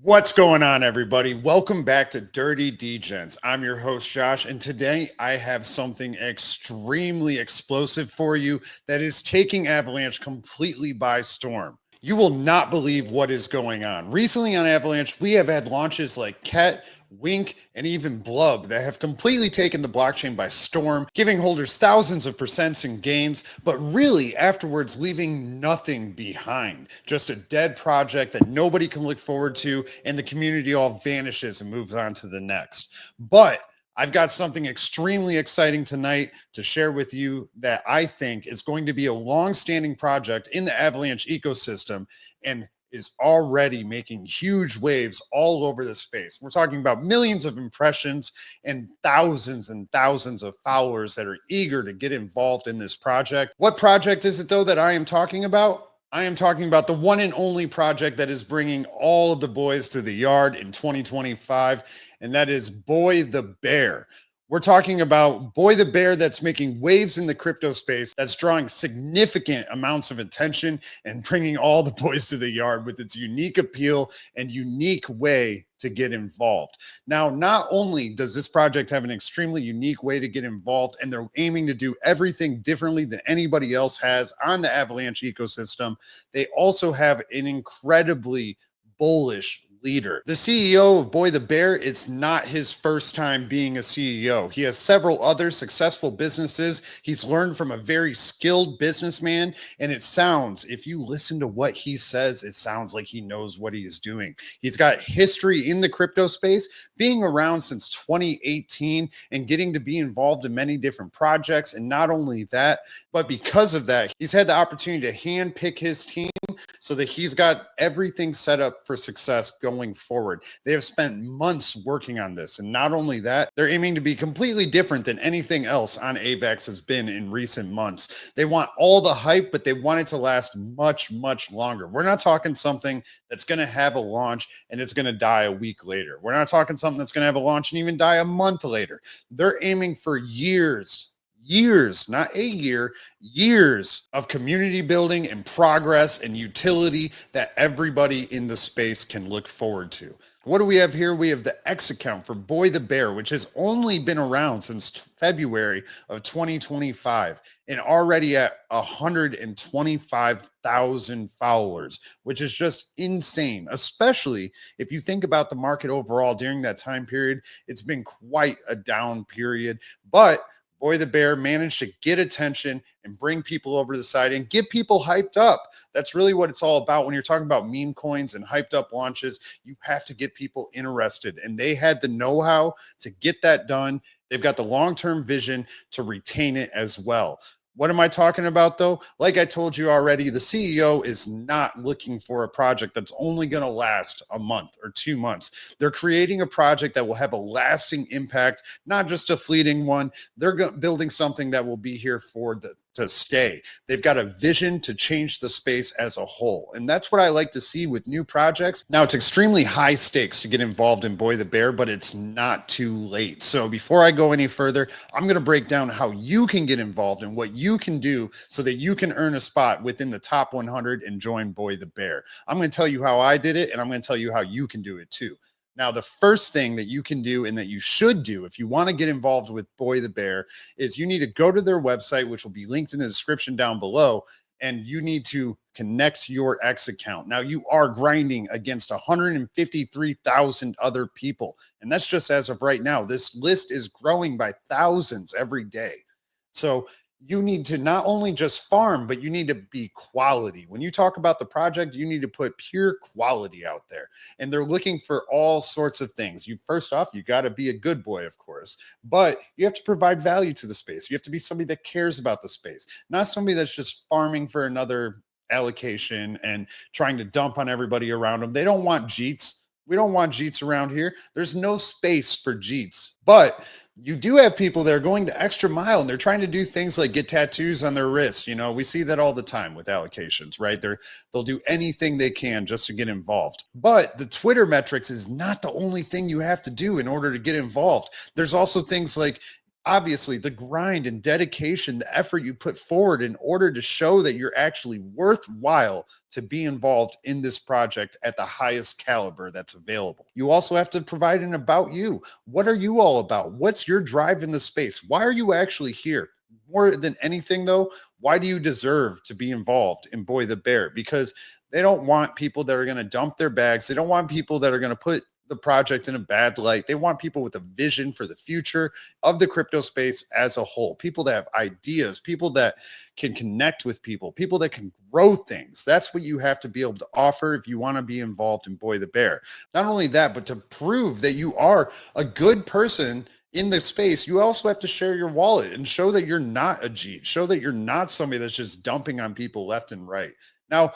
What's going on, everybody? Welcome back to Dirty Degens. I'm your host, Josh, and today I have something extremely explosive for you that is taking Avalanche completely by storm. You will not believe what is going on. Recently on Avalanche, we have had launches like Ket, Wink, and even Blub that have completely taken the blockchain by storm, giving holders thousands of percents in gains, but really afterwards leaving nothing behind. Just a dead project that nobody can look forward to, and the community all vanishes and moves on to the next. But I've got something extremely exciting tonight to share with you that I think is going to be a long-standing project in the Avalanche ecosystem and is already making huge waves all over the space. We're talking about millions of impressions and thousands of followers that are eager to get involved in this project. What project is it, though, that I am talking about? I am talking about the one and only project that is bringing all of the boys to the yard in 2025, and that is BoiTheBear. We're talking about BoiTheBear that's making waves in the crypto space, that's drawing significant amounts of attention and bringing all the boys to the yard with its unique appeal and unique way to get involved. Now, not only does this project have an extremely unique way to get involved, and they're aiming to do everything differently than anybody else has on the Avalanche ecosystem, they also have an incredibly bullish leader. The CEO of BoiTheBear, it's not his first time being a CEO. He has several other successful businesses. He's learned from a very skilled businessman, and it sounds, if you listen to what he says, it sounds like he knows what he is doing. He's got history in the crypto space, being around since 2018 and getting to be involved in many different projects. And not only that, but because of that, he's had the opportunity to handpick his team so that he's got everything set up for success going forward. They have spent months working on this. And not only that, they're aiming to be completely different than anything else on AVAX has been in recent months. They want all the hype, but they want it to last much longer. We're not talking something that's going to have a launch and it's going to die a week later. We're not talking something that's going to have a launch and even die a month later. They're aiming for years, not a year, years of community building and progress and utility that everybody in the space can look forward to. What do we have here? We have the X account for BoiTheBear, which has only been around since February of 2025 and already at 125,000 followers, which is just insane, especially if you think about the market overall during that time period. It's been quite a down period, but BoiTheBear managed to get attention and bring people over to the side and get people hyped up. That's really what it's all about. When you're talking about meme coins and hyped up launches, you have to get people interested. And they had the know-how to get that done. They've got the long-term vision to retain it as well. What am I talking about, though? Like I told you already, the CEO is not looking for a project that's only going to last a month or 2 months. They're creating a project that will have a lasting impact, not just a fleeting one. They're building something that will be here to stay. They've got a vision to change the space as a whole. And that's what I like to see with new projects. Now, it's extremely high stakes to get involved in BoiTheBear, but it's not too late. So before I go any further, I'm going to break down how you can get involved and what you can do so that you can earn a spot within the top 100 and join BoiTheBear. I'm going to tell you how I did it, and I'm going to tell you how you can do it too. Now, the first thing that you can do and that you should do if you want to get involved with BoiTheBear is you need to go to their website, which will be linked in the description down below, and you need to connect your X account. Now, you are grinding against 153,000 other people, and that's just as of right now. This list is growing by thousands every day. So you need to not only just farm, but you need to be quality. When you talk about the project, you need to put pure quality out there. And they're looking for all sorts of things. First off, you got to be a good boy, of course, but you have to provide value to the space. You have to be somebody that cares about the space, not somebody that's just farming for another allocation and trying to dump on everybody around them. They don't want Jeets. We don't want Jeets around here. There's no space for Jeets, but you do have people that are going the extra mile and they're trying to do things like get tattoos on their wrists. You know, we see that all the time with allocations, right? They'll do anything they can just to get involved. But the Twitter metrics is not the only thing you have to do in order to get involved. There's also things like obviously the grind and dedication, the effort you put forward in order to show that you're actually worthwhile to be involved in this project at the highest caliber that's available. You also have to provide an about you. What are you all about? What's your drive in the space? Why are you actually here? More than anything, though, why do you deserve to be involved in Boy the Bear? Because they don't want people that are going to dump their bags. They don't want people that are going to put the project in a bad light. They want people with a vision for the future of the crypto space as a whole, people that have ideas, people that can connect with people, people that can grow things. That's what you have to be able to offer if you want to be involved in Boy the Bear. Not only that, but to prove that you are a good person in the space, you also have to share your wallet and show that you're not a G, show that you're not somebody that's just dumping on people left and right. Now,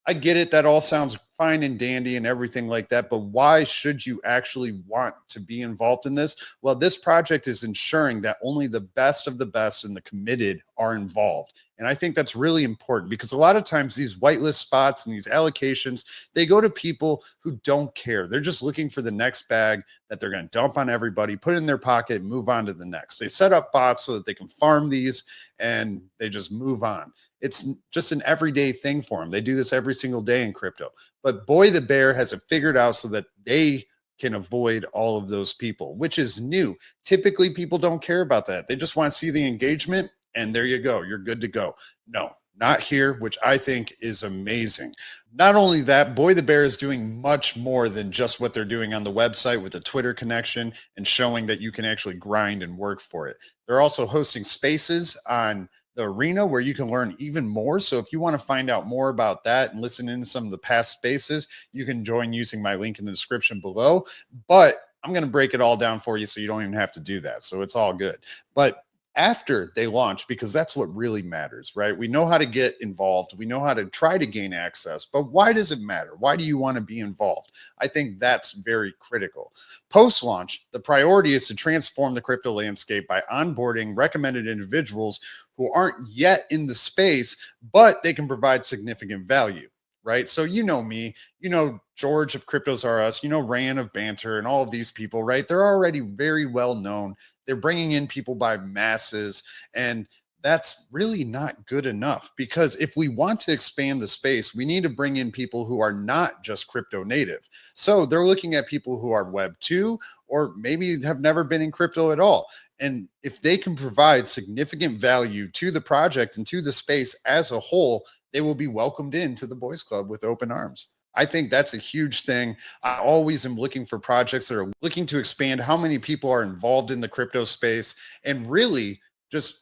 I get it. That all sounds fine and dandy and everything like that. But why should you actually want to be involved in this? Well, this project is ensuring that only the best of the best and the committed are involved. And I think that's really important because a lot of times these whitelist spots and these allocations, they go to people who don't care. They're just looking for the next bag that they're going to dump on everybody, put it in their pocket, and move on to the next. They set up bots so that they can farm these and they just move on. It's just an everyday thing for them. They do this every single day in crypto. But Boy the Bear has it figured out so that they can avoid all of those people, which is new. Typically, people don't care about that. They just want to see the engagement, and there you go. You're good to go. No, not here, which I think is amazing. Not only that, Boy the Bear is doing much more than just what they're doing on the website with the Twitter connection and showing that you can actually grind and work for it. They're also hosting spaces on the arena where you can learn even more. So if you want to find out more about that and listen into some of the past spaces, you can join using my link in the description below. But I'm going to break it all down for you so you don't even have to do that. So it's all good. But after they launch, because that's what really matters, right? We know how to get involved. We know how to try to gain access, but why does it matter? Why do you want to be involved? I think that's very critical. Post launch, the priority is to transform the crypto landscape by onboarding recommended individuals who aren't yet in the space, but they can provide significant value. Right. So, you know me, you know, George of Cryptos R Us, you know, Ran of Banter and all of these people, right? They're already very well known. They're bringing in people by masses. And that's really not good enough because if we want to expand the space, we need to bring in people who are not just crypto native. So they're looking at people who are Web 2 or maybe have never been in crypto at all. And if they can provide significant value to the project and to the space as a whole, they will be welcomed into the Boys Club with open arms. I think that's a huge thing. I always am looking for projects that are looking to expand how many people are involved in the crypto space and really just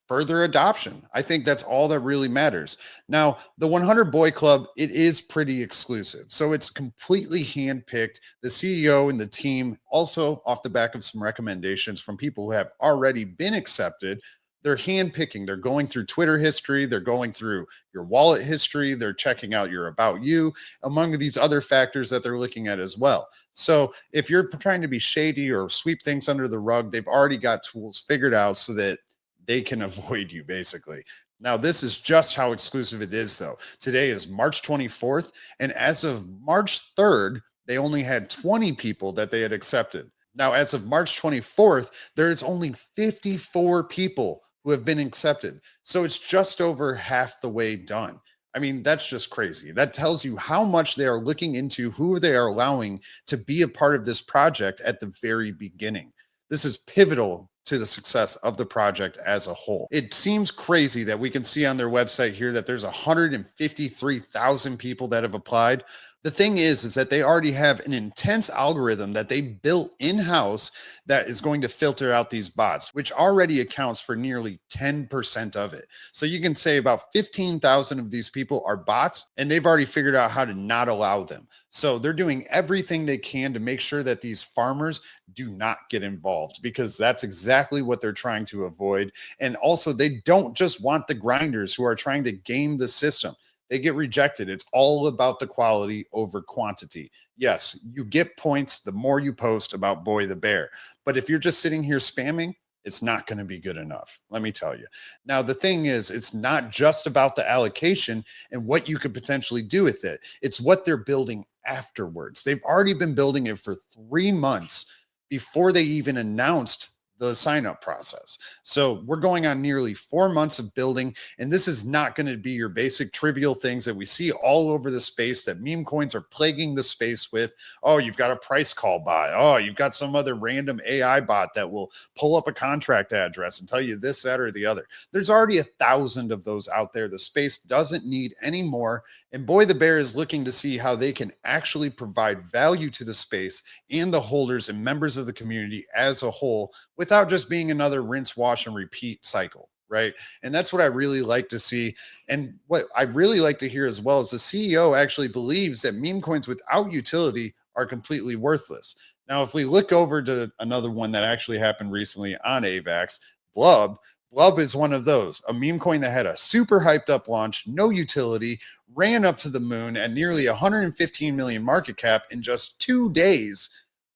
further adoption. I think that's all that really matters. Now, the 100 Boy Club, it is pretty exclusive. So it's completely handpicked. The CEO and the team, also off the back of some recommendations from people who have already been accepted, they're handpicking. They're going through Twitter history. They're going through your wallet history. They're checking out your about you, among these other factors that they're looking at as well. So if you're trying to be shady or sweep things under the rug, they've already got tools figured out so that they can avoid you basically. Now, this is just how exclusive it is, though. Today is March 24th, and as of March 3rd, they only had 20 people that they had accepted. Now, as of March 24th, there's only 54 people who have been accepted. So it's just over half the way done. I mean, that's just crazy. That tells you how much they are looking into who they are allowing to be a part of this project at the very beginning. This is pivotal to the success of the project as a whole. It seems crazy that we can see on their website here that there's 153,000 people that have applied. The thing is that they already have an intense algorithm that they built in-house that is going to filter out these bots, which already accounts for nearly 10% of it. So you can say about 15,000 of these people are bots, and they've already figured out how to not allow them. So they're doing everything they can to make sure that these farmers do not get involved because that's exactly what they're trying to avoid. And also, they don't just want the grinders who are trying to game the system. They get rejected. It's all about the quality over quantity. Yes, you get points the more you post about Boy the Bear. But if you're just sitting here spamming, it's not going to be good enough. Let me tell you. Now, the thing is, it's not just about the allocation and what you could potentially do with it. It's what they're building afterwards. They've already been building it for 3 months before they even announced the sign up process. So we're going on nearly 4 months of building, and this is not going to be your basic trivial things that we see all over the space that meme coins are plaguing the space with. Oh, you've got a price call bot. Oh, you've got some other random AI bot that will pull up a contract address and tell you this, that, or the other. There's already 1,000 of those out there. The space doesn't need any more. And Boy the Bear is looking to see how they can actually provide value to the space and the holders and members of the community as a whole without just being another rinse, wash, and repeat cycle. Right. And that's what I really like to see. And what I really like to hear as well is the CEO actually believes that meme coins without utility are completely worthless. Now, if we look over to another one that actually happened recently on AVAX, Blub, Blub is one of those, a meme coin that had a super hyped up launch, no utility, ran up to the moon at nearly 115 million market cap in just 2 days,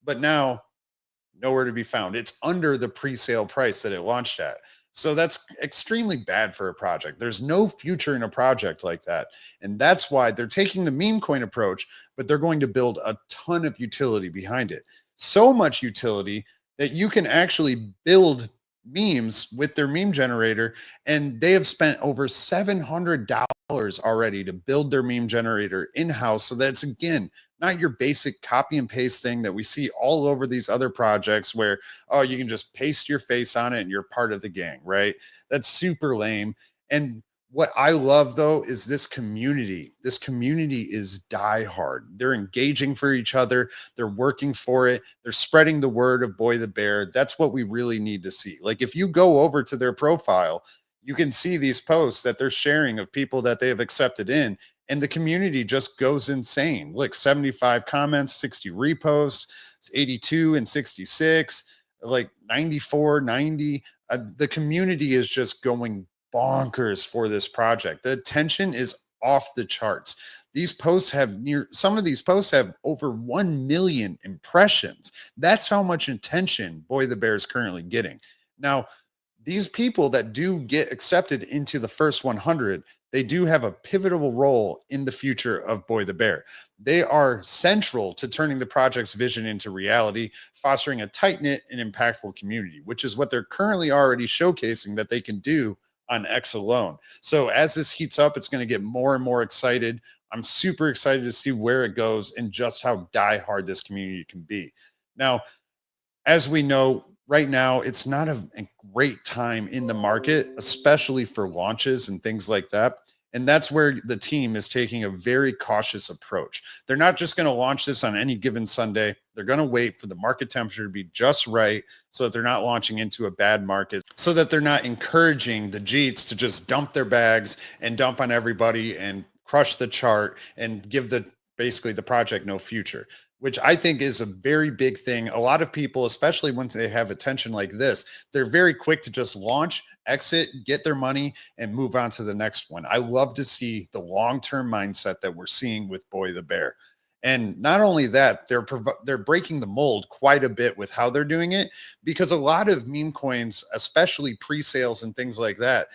but now nowhere to be found. It's under the pre-sale price that it launched at. So that's extremely bad for a project. There's no future in a project like that. And that's why they're taking the meme coin approach, but they're going to build a ton of utility behind it. So much utility that you can actually build memes with their meme generator. And they have spent over $700 already to build their meme generator in-house. So that's, again, not your basic copy and paste thing that we see all over these other projects where, oh, you can just paste your face on it and you're part of the gang, right? That's super lame. And what I love though is this community. This community is diehard. They're engaging for each other. They're working for it. They're spreading the word of Boy the Bear. That's what we really need to see. Like if you go over to their profile, you can see these posts that they're sharing of people that they have accepted in, and the community just goes insane. Look, 75 comments, 60 reposts, 82 and 66, like 94, 90. The community is just going bonkers for this project. The attention is off the charts. These posts have some of these posts have over 1 million impressions. That's how much attention Boy the Bear is currently getting. Now, these people that do get accepted into the first 100, they do have a pivotal role in the future of Boy the Bear. They are central to turning the project's vision into reality, fostering a tight knit and impactful community, which is what they're currently already showcasing that they can do on X alone. So as this heats up, it's going to get more and more excited. I'm super excited to see where it goes and just how diehard this community can be. Now, as we know, right now, it's not a great time in the market, especially for launches and things like that. And that's where the team is taking a very cautious approach. They're not just going to launch this on any given Sunday. They're going to wait for the market temperature to be just right so that they're not launching into a bad market, so that they're not encouraging the Jeets to just dump their bags and dump on everybody and crush the chart and give the basically the project no future, which I think is a very big thing. A lot of people, especially once they have attention like this, they're very quick to just launch, exit, get their money, and move on to the next one. I love to see the long-term mindset that we're seeing with Boy the Bear. And not only that, they're breaking the mold quite a bit with how they're doing it, because a lot of meme coins, especially pre-sales and things like that,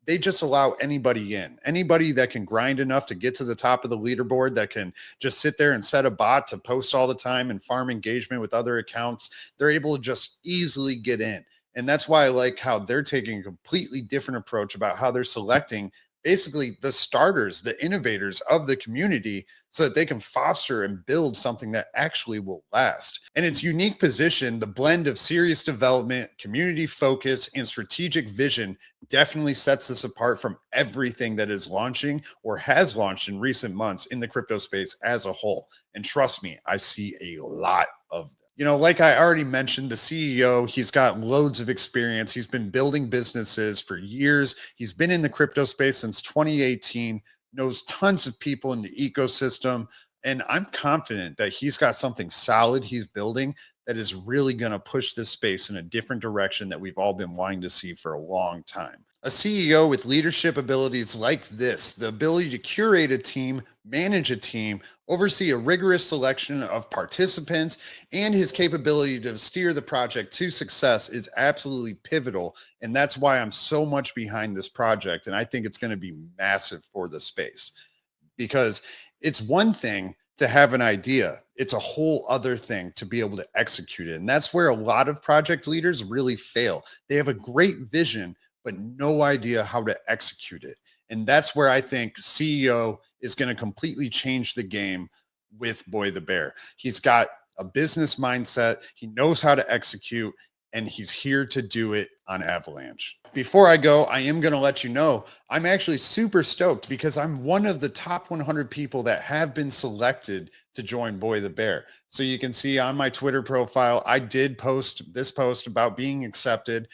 they just allow anybody in, anybody that can grind enough to get to the top of the leaderboard, that can just sit there and set a bot to post all the time and farm engagement with other accounts. They're able to just easily get in. And that's why I like how they're taking a completely different approach about how they're selecting basically the starters, the innovators of the community, so that they can foster and build something that actually will last. And its unique position, the blend of serious development, community focus, and strategic vision definitely sets this apart from everything that is launching or has launched in recent months in the crypto space as a whole. And trust me, I see a lot of them. You know, like I already mentioned, the CEO, he's got loads of experience. He's been building businesses for years. He's been in the crypto space since 2018, knows tons of people in the ecosystem. And I'm confident that he's got something solid he's building that is really going to push this space in a different direction that we've all been wanting to see for a long time. A CEO with leadership abilities like this, the ability to curate a team, manage a team, oversee a rigorous selection of participants, and his capability to steer the project to success is absolutely pivotal. And that's why I'm so much behind this project. And I think it's going to be massive for the space, because it's one thing to have an idea. It's a whole other thing to be able to execute it. And that's where a lot of project leaders really fail. They have a great vision, but no idea how to execute it. And that's where I think CEO is going to completely change the game with Boy the Bear. He's got a business mindset, he knows how to execute, and he's here to do it on Avalanche. Before I go, I am going to let you know I'm actually super stoked because I'm one of the top 100 people that have been selected to join Boy the Bear. So you can see on my Twitter profile, I did post this post about being accepted.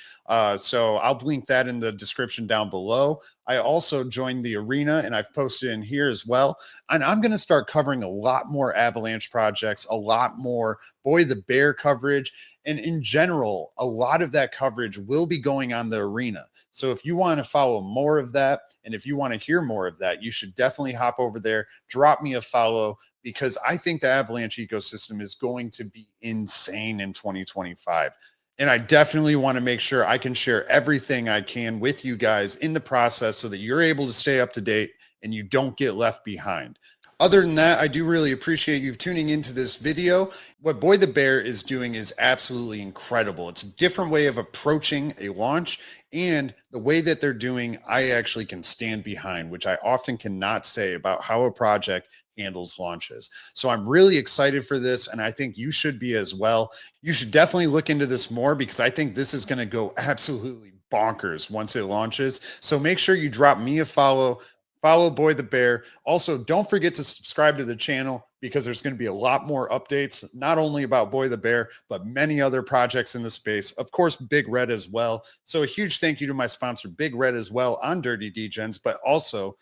So I'll link that in the description down below. I also joined the arena and I've posted in here as well. And I'm going to start covering a lot more Avalanche projects, a lot more Boy the Bear coverage. And in general, a lot of that coverage will be going on the arena. So if you want to follow more of that, and if you want to hear more of that, you should definitely hop over there, drop me a follow, because I think the Avalanche ecosystem is going to be insane in 2025. And I definitely want to make sure I can share everything I can with you guys in the process so that you're able to stay up to date and you don't get left behind. Other than that, I do really appreciate you tuning into this video. What Boy the Bear is doing is absolutely incredible. It's a different way of approaching a launch, and the way that they're doing, I actually can stand behind, which I often cannot say about how a project handles launches. So I'm really excited for this, and I think you should be as well. You should definitely look into this more because I think this is going to go absolutely bonkers once it launches. So make sure you drop me a follow. Follow Boy the Bear. Also, don't forget to subscribe to the channel because there's going to be a lot more updates, not only about Boy the Bear, but many other projects in the space. Of course, Big Red as well. So a huge thank you to my sponsor, Big Red, as well on Dirty Degens, but also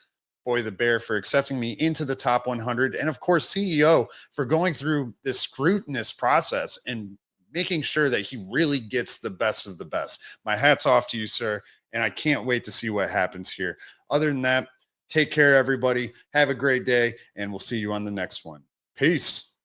Boy the Bear for accepting me into the top 100. And of course, CEO for going through this scrutinous process and making sure that he really gets the best of the best. My hat's off to you, sir. And I can't wait to see what happens here. Other than that, take care, everybody. Have a great day, and we'll see you on the next one. Peace.